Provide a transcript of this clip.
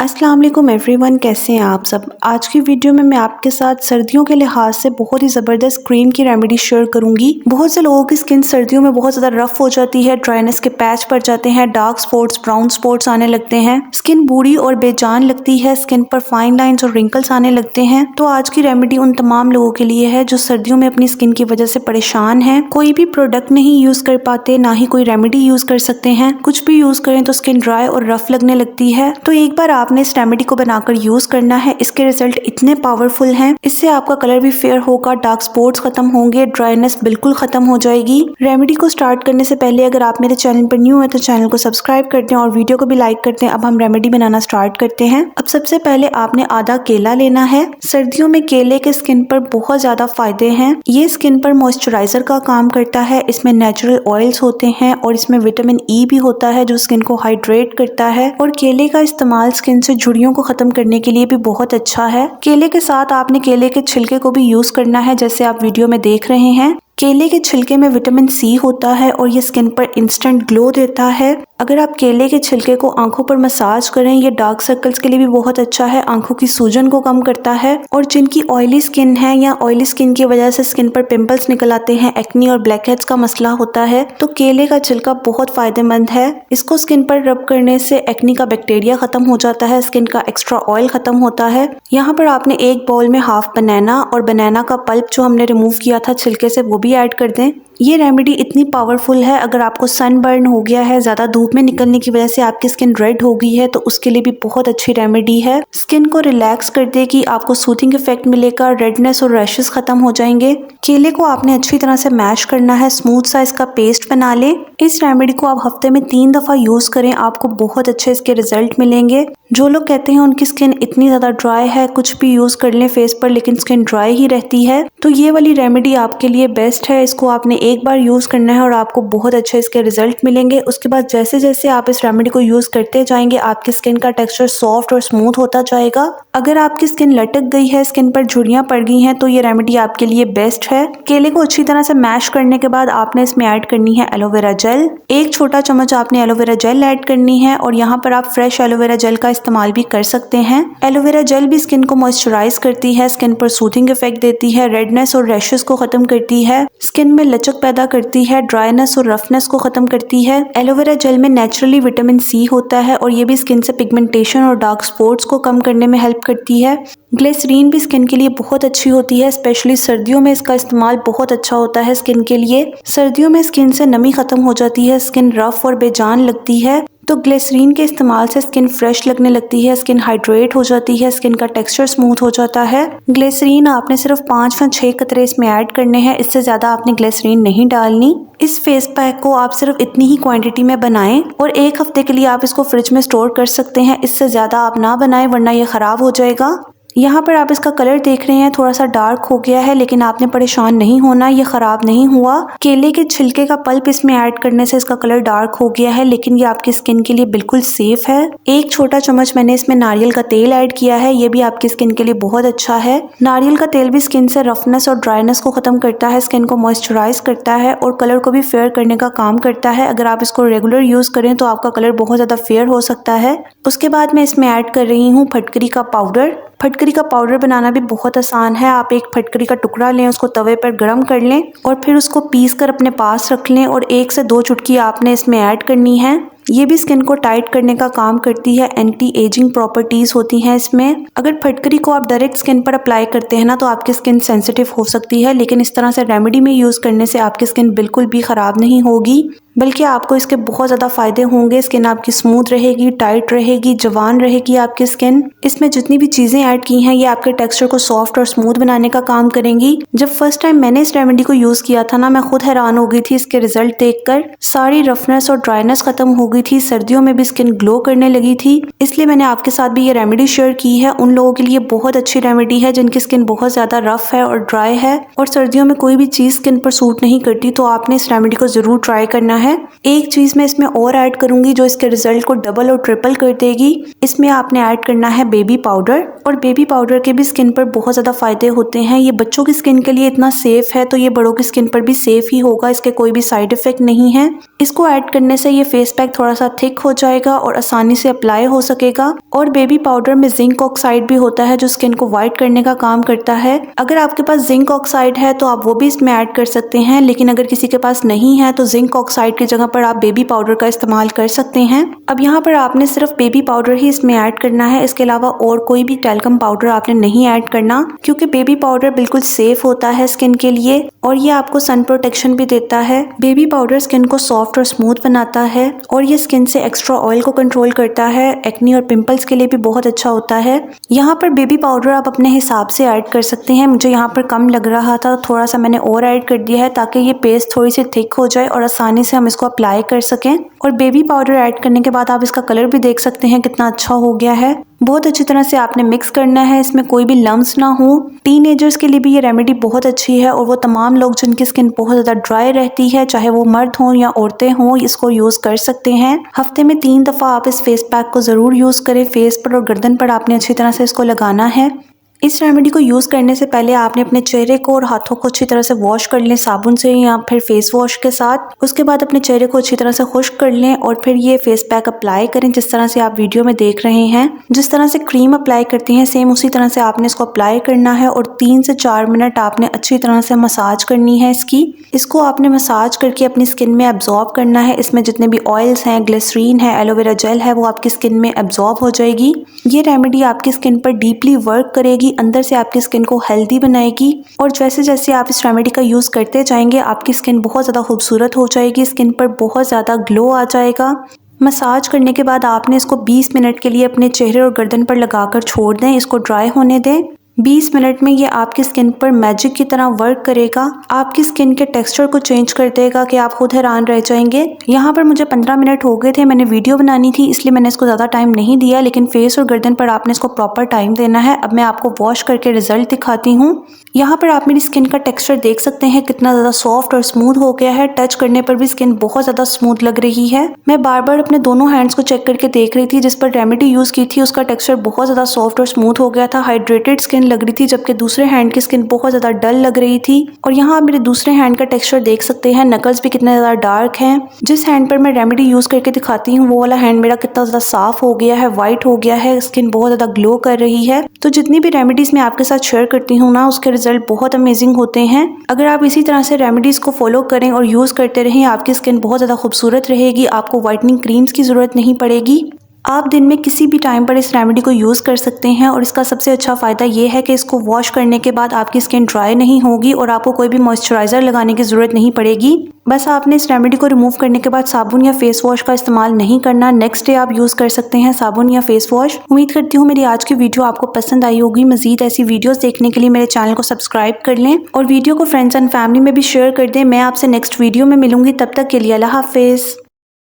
अस्सलाम वालेकुम एवरीवन, कैसे हैं आप सब। आज की वीडियो में मैं आपके साथ सर्दियों के लिहाज से बहुत ही ज़बरदस्त क्रीम की रेमेडी शेयर करूंगी। बहुत से लोगों की स्किन सर्दियों में बहुत ज़्यादा रफ हो जाती है, ड्राइनेस के पैच पड़ जाते हैं, डार्क स्पॉट्स, ब्राउन स्पॉट्स आने लगते हैं, स्किन बूढ़ी और बेजान लगती है, स्किन पर फाइन लाइंस और रिंकल्स आने लगते हैं। तो आज की रेमेडी उन तमाम लोगों के लिए है जो सर्दियों में अपनी स्किन की वजह से परेशान है, कोई भी प्रोडक्ट नहीं यूज कर पाते, ना ही कोई रेमेडी यूज कर सकते हैं। कुछ भी यूज करें तो स्किन ड्राई और रफ लगने लगती है। तो एक बार आपने इस रेमेडी को बनाकर यूज करना है। इसके रिजल्ट इतने पावरफुल हैं, इससे आपका कलर भी फेयर होगा, डार्क स्पॉट्स खत्म होंगे, ड्राइनेस बिल्कुल खत्म हो जाएगी। रेमेडी को स्टार्ट करने से पहले अगर आप मेरे चैनल पर न्यू है तो चैनल को सब्सक्राइब कर दें और वीडियो को भी लाइक करते हैं। अब हम रेमेडी बनाना स्टार्ट करते हैं। अब सबसे पहले आपने आधा केला लेना है। सर्दियों में केले के स्किन पर बहुत ज्यादा फायदे हैं। ये स्किन पर मॉइस्चराइजर का काम करता है, इसमें नेचुरल ऑयल्स होते हैं और इसमें विटामिन ई भी होता है जो स्किन को हाइड्रेट करता है। और केले का इस्तेमाल स्किन से झुर्रियों को खत्म करने के लिए भी बहुत अच्छा है। केले के साथ आपने केले के छिलके को भी यूज करना है, जैसे आप वीडियो में देख रहे हैं। केले के छिलके में विटामिन सी होता है और ये स्किन पर इंस्टेंट ग्लो देता है। अगर आप केले के छिलके को आंखों पर मसाज करें, ये डार्क सर्कल्स के लिए भी बहुत अच्छा है, आंखों की सूजन को कम करता है। और जिनकी ऑयली स्किन है या ऑयली स्किन की वजह से स्किन पर पिंपल्स निकल आते हैं, एक्नी और ब्लैक हेड्स का मसला होता है, तो केले का छिलका बहुत फायदेमंद है। इसको स्किन पर रब करने से एक्नी का बैक्टीरिया खत्म हो जाता है, स्किन का एक्स्ट्रा ऑयल खत्म होता है। यहाँ पर आपने एक बाउल में हाफ बनाना और बनाना का पल्प जो हमने रिमूव किया था छिलके से वो भी ऐड कर दें। ये रेमेडी इतनी पावरफुल है, अगर आपको सनबर्न हो गया है, ज्यादा धूप में निकलने की वजह से आपकी स्किन रेड हो गई है, तो उसके लिए भी बहुत अच्छी रेमेडी है। स्किन को रिलैक्स कर देगी, आपको सूथिंग इफेक्ट मिलेगा, रेडनेस और रैशेस खत्म हो जाएंगे। केले को आपने अच्छी तरह से मैश करना है, स्मूथ सा इसका पेस्ट बना लें। इस रेमेडी को आप हफ्ते में 3 दफा यूज करें, आपको बहुत अच्छे इसके रिजल्ट मिलेंगे। जो लोग कहते हैं उनकी स्किन इतनी ज्यादा ड्राई है, कुछ भी यूज कर लें फेस पर लेकिन स्किन ड्राई ही रहती है, तो ये वाली रेमेडी आपके लिए बेस्ट है। इसको आपने एक बार यूज करना है और आपको बहुत अच्छे इसके रिजल्ट मिलेंगे। उसके बाद जैसे जैसे आप इस रेमेडी को यूज करते जाएंगे, आपकी स्किन का टेक्सचर सॉफ्ट और स्मूथ होता जाएगा। अगर आपकी स्किन लटक गई है, स्किन पर झुर्रियां पड़ गई हैं, तो ये रेमेडी आपके लिए बेस्ट है। केले को अच्छी तरह से मैश करने के बाद आपने इसमें ऐड करनी है एलोवेरा जेल। 1 छोटा चम्मच आपने एलोवेरा जेल ऐड करनी है और यहाँ पर आप फ्रेश एलोवेरा जेल का इस्तेमाल भी कर सकते हैं। एलोवेरा जेल भी स्किन को मॉइस्चराइज करती है, स्किन पर सूथिंग इफेक्ट देती है, रेडनेस और रैशेस को खत्म करती है, स्किन में लचक पैदा करती है, ड्राइनेस और रफनेस को खत्म करती है। एलोवेरा जेल में नेचुरली विटामिन सी होता है और ये भी स्किन से पिगमेंटेशन और डार्क स्पॉट्स को कम करने में हेल्प करती है। ग्लिसरीन भी स्किन के लिए बहुत अच्छी होती है, स्पेशली सर्दियों में इसका इस्तेमाल बहुत अच्छा होता है स्किन के लिए। सर्दियों में स्किन से नमी खत्म हो जाती है, स्किन रफ और बेजान लगती है, तो ग्लिसरीन के इस्तेमाल से स्किन फ्रेश लगने लगती है, स्किन हाइड्रेट हो जाती है, स्किन का टेक्सचर स्मूथ हो जाता है। ग्लिसरीन आपने सिर्फ 5 या 6 कतरे इसमें ऐड करने हैं, इससे ज्यादा आपने ग्लिसरीन नहीं डालनी। इस फेस पैक को आप सिर्फ इतनी ही क्वांटिटी में बनाएं और 1 हफ्ते के लिए आप इसको फ्रिज में स्टोर कर सकते हैं। इससे ज्यादा आप ना बनाएं वरना ये खराब हो जाएगा। यहाँ पर आप इसका कलर देख रहे हैं, थोड़ा सा डार्क हो गया है, लेकिन आपने परेशान नहीं होना, ये खराब नहीं हुआ। केले के छिलके का पल्प इसमें ऐड करने से इसका कलर डार्क हो गया है, लेकिन ये आपकी स्किन के लिए बिल्कुल सेफ है। 1 छोटा चम्मच मैंने इसमें नारियल का तेल ऐड किया है, ये भी आपकी स्किन के लिए बहुत अच्छा है। नारियल का तेल भी स्किन से रफनेस और ड्राइनेस को खत्म करता है, स्किन को मॉइस्चराइज करता है और कलर को भी फेयर करने का काम करता है। अगर आप इसको रेगुलर यूज करें तो आपका कलर बहुत ज्यादा फेयर हो सकता है। उसके बाद मैं इसमें ऐड कर रही हूँ फटकरी का पाउडर। फटकरी का पाउडर बनाना भी बहुत आसान है। आप एक फटकरी का टुकड़ा लें, उसको तवे पर गर्म कर लें और फिर उसको पीस कर अपने पास रख लें और 1 से 2 चुटकी आपने इसमें ऐड करनी है। ये भी स्किन को टाइट करने का काम करती है, एंटी एजिंग प्रॉपर्टीज होती हैं इसमें। अगर फटकरी को आप डायरेक्ट स्किन पर अप्लाई करते हैं ना तो आपकी स्किन सेंसिटिव हो सकती है, लेकिन इस तरह से रेमेडी में यूज करने से आपकी स्किन बिल्कुल भी खराब नहीं होगी, बल्कि आपको इसके बहुत ज्यादा फायदे होंगे। स्किन आपकी स्मूथ रहेगी, टाइट रहेगी, जवान रहेगी आपकी स्किन। इसमें जितनी भी चीजें ऐड की हैं ये आपके टेक्सचर को सॉफ्ट और स्मूथ बनाने का काम करेंगी। जब फर्स्ट टाइम मैंने इस रेमेडी को यूज किया था ना, मैं खुद हैरान हो गई थी इसके रिजल्ट देखकर। सारी रफनेस और ड्राइनेस खत्म हो गई थी, सर्दियों में भी स्किन ग्लो करने लगी थी। इसलिए मैंने आपके साथ भी ये रेमेडी शेयर की है। उन लोगों के लिए बहुत अच्छी रेमेडी है जिनकी स्किन बहुत ज्यादा रफ है और ड्राई है और सर्दियों में कोई भी चीज स्किन पर सूट नहीं करती, तो आपने इस रेमेडी को जरूर ट्राई करना है। है। एक चीज़ मैं इसमें और ऐड करूंगी जो इसके रिजल्ट को डबल और ट्रिपल कर देगी। इसमें आपने ऐड करना है बेबी पाउडर, और बेबी पाउडर के भी स्किन पर बहुत ज़्यादा फ़ायदे होते हैं। ये बच्चों की स्किन के लिए इतना सेफ है तो ये बड़ों की स्किन पर भी सेफ ही होगा, इसके कोई भी साइड इफ़ेक्ट नहीं है। इसको ऐड करने से ये फेस पैक थोड़ा सा थिक हो जाएगा और आसानी से अप्लाई हो सकेगा। और बेबी पाउडर में जिंक ऑक्साइड भी होता है जो स्किन को वाइट करने का काम करता है। अगर आपके पास जिंक ऑक्साइड है तो आप वो भी इसमें ऐड कर सकते हैं, लेकिन अगर किसी के पास नहीं है तो जिंक ऑक्साइड की जगह पर आप बेबी पाउडर का इस्तेमाल कर सकते हैं। अब यहाँ पर आपने सिर्फ बेबी पाउडर ही इसमें ऐड करना है, इसके अलावा और कोई भी टैल्कम पाउडर आपने नहीं ऐड करना, क्योंकि बेबी पाउडर बिल्कुल सेफ होता है स्किन के लिए और ये आपको सन प्रोटेक्शन भी देता है। बेबी पाउडर स्किन को सॉफ्ट और स्मूथ बनाता है और ये स्किन से एक्स्ट्रा ऑयल को कंट्रोल करता है। एक्नी और पिंपल्स के लिए भी बहुत अच्छा होता है। यहाँ पर बेबी पाउडर आप अपने हिसाब से ऐड कर सकते हैं। मुझे यहाँ पर कम लग रहा था, थोड़ा सा मैंने और ऐड कर दिया है ताकि ये पेस्ट थोड़ी सी थिक हो जाए और आसानी से हम इसको अप्लाई कर सकें। और बेबी पाउडर ऐड करने के बाद आप इसका कलर भी देख सकते हैं कितना अच्छा हो गया है। बहुत अच्छी तरह से आपने मिक्स करना है, इसमें कोई भी लम्स ना हो। टीनेजर्स के लिए भी ये रेमेडी बहुत अच्छी है और वो तमाम लोग जिनकी स्किन बहुत ज़्यादा ड्राई रहती है, चाहे वो मर्द हों या औरतें हों, इसको यूज़ कर सकते हैं। हफ्ते में 3 दफ़ा आप इस फेस पैक को ज़रूर यूज़ करें। फेस पर और गर्दन पर आपने अच्छी तरह से इसको लगाना है। इस रेमेडी को यूज़ करने से पहले आपने अपने चेहरे को और हाथों को अच्छी तरह से वॉश कर लें साबुन से या फिर फेस वॉश के साथ। उसके बाद अपने चेहरे को अच्छी तरह से खुश्क कर लें और फिर ये फेस पैक अप्लाई करें जिस तरह से आप वीडियो में देख रहे हैं। जिस तरह से क्रीम अप्लाई करती हैं सेम उसी तरह से आपने इसको अप्लाई करना है और 3 से 4 मिनट आपने अच्छी तरह से मसाज करनी है इसको आपने मसाज करके अपनी स्किन में एब्जॉर्ब करना है। इसमें जितने भी ऑयल्स हैं, ग्लिसरीन है, एलोवेरा जेल है, वो आपकी स्किन में एब्जॉर्ब हो जाएगी। ये रेमेडी आपकी स्किन पर डीपली वर्क करेगी, अंदर से आपकी स्किन को हेल्दी बनाएगी और जैसे जैसे आप इस रेमेडी का यूज़ करते जाएंगे आपकी स्किन बहुत ज़्यादा खूबसूरत हो जाएगी, स्किन पर बहुत ज़्यादा ग्लो आ जाएगा। मसाज करने के बाद आपने इसको 20 मिनट के लिए अपने चेहरे और गर्दन पर लगाकर छोड़ दें, इसको ड्राई होने दें। 20 मिनट में ये आपकी स्किन पर मैजिक की तरह वर्क करेगा, आपकी स्किन के टेक्सचर को चेंज कर देगा कि आप खुद हैरान रह जाएंगे। यहाँ पर मुझे 15 मिनट हो गए थे, मैंने वीडियो बनानी थी इसलिए मैंने इसको ज़्यादा टाइम नहीं दिया, लेकिन फेस और गर्दन पर आपने इसको प्रॉपर टाइम देना है। अब मैं आपको वॉश करके रिजल्ट दिखाती हूँ। यहाँ पर आप मेरी स्किन का टेक्सचर देख सकते हैं कितना ज़्यादा सॉफ्ट और स्मूथ हो गया है। टच करने पर भी स्किन बहुत ज़्यादा स्मूथ लग रही है। मैं बार बार अपने दोनों हैंड्स को चेक करके देख रही थी जिस पर रेमेडी यूज़ की थी उसका टेक्सचर बहुत ज़्यादा सॉफ्ट और स्मूथ हो गया था, हाइड्रेटेड स्किन लग रही थी, जबकि दूसरे हैंड की स्किन बहुत ज़्यादा डल लग रही थी। और यहाँ आप मेरे दूसरे हैंड का टेक्सचर देख सकते हैं, नकल्स भी कितने ज़्यादा डार्क हैं। जिस हैंड पर मैं रेमेडी यूज़ करके दिखाती हूँ वो वाला हैंड मेरा कितना ज़्यादा साफ हो गया है, वाइट हो गया है, स्किन बहुत ज़्यादा ग्लो कर रही है। तो जितनी भी रेमेडीज़ मैं आपके साथ शेयर करती हूँ ना उसके रिजल्ट बहुत अमेजिंग होते हैं। अगर आप इसी तरह से रेमेडीज़ को फॉलो करें और यूज़ करते रहें आपकी स्किन बहुत ज़्यादा खूबसूरत रहेगी, आपको वाइटनिंग क्रीम्स की ज़रूरत नहीं पड़ेगी। आप दिन में किसी भी टाइम पर इस रेमेडी को यूज़ कर सकते हैं और इसका सबसे अच्छा फ़ायदा ये है कि इसको वॉश करने के बाद आपकी स्किन ड्राई नहीं होगी और आपको कोई भी मॉइस्चराइज़र लगाने की ज़रूरत नहीं पड़ेगी। बस आपने इस रेमेडी को रिमूव करने के बाद साबुन या फेस वॉश का इस्तेमाल नहीं करना, नेक्स्ट डे आप यूज़ कर सकते हैं साबुन या फेस वॉश। उम्मीद करती हूँ मेरी आज की वीडियो आपको पसंद आई होगी। मज़ीद ऐसी वीडियोज़ देखने के लिए मेरे चैनल को सब्सक्राइब कर लें और वीडियो को फ्रेंड्स एंड फैमिली में भी शेयर कर दें। मैं आपसे नेक्स्ट वीडियो में मिलूंगी, तब तक के लिए अल्लाह हाफिज़।